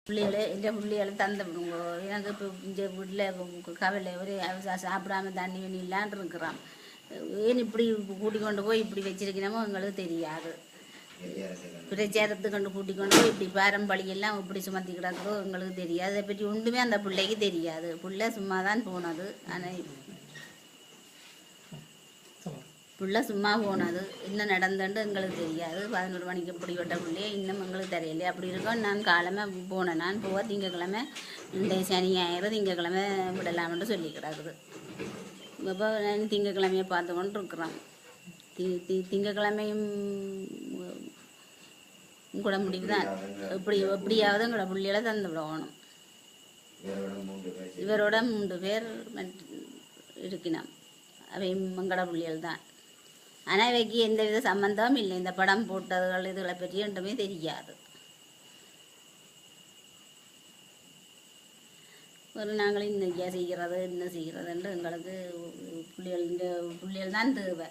பிள்ளைகளை இந்த பிள்ளைகளை தந்து விடுங்க. எனக்கு இப்போ இந்த வீட்டில் கவலை ஒரு சாப்பிடாம தண்ணி வண்ணி இல்லான்னு இருக்கிறான். ஏன் இப்படி கூட்டி கொண்டு போய் இப்படி வச்சிருக்கணுமோ எங்களுக்கு தெரியாது. பிரச்சாரத்துக்கு கொண்டு கூட்டி கொண்டு போய் இப்படி பாரம்பரியெல்லாம் இப்படி சுமத்தி கிடக்குதோ எங்களுக்கு தெரியாது. அதை பற்றி ஒன்றுமே அந்த பிள்ளைக்கு தெரியாது. பிள்ளை சும்மா தான் போனது. ஆனால் பிள்ளை சும்மா போனது என்ன நடந்துட்டு எங்களுக்கு தெரியாது. 11 மணிக்கு இப்படி விட்ட பிள்ளைய இன்னும் எங்களுக்கு தெரியல. அப்படி இருக்கோம். நான் காலமாக போனேன். நான் போக திங்கக்கிழமை இந்த சனி ஞாயிறு திங்கக்கிழமை விடலாம்னு சொல்லி கிடக்குது. இப்போ நான் திங்கக்கிழமையை பார்த்து கொண்டு இருக்கிறோம். திங்கக்கிழமையும் கூட முடிவு தான். எப்படியாவது எங்களோட பிள்ளைகளை தந்து விடணும். இவரோட 3 பேர் இருக்கணும். அவை எங்களோட பிள்ளைகள் தான். ஆனால் இவைக்கு எந்தவித சம்பந்தமும் இல்லை. இந்த படம் போட்டதுகள் இதுகளை பற்றி ஒன்றுமே தெரியாது. ஒரு நாங்களும் இன்னைக்கா செய்கிறது என்ன செய்கிறதுன்ட்டு எங்களுக்கு பிள்ளைகள் தான் தேவை.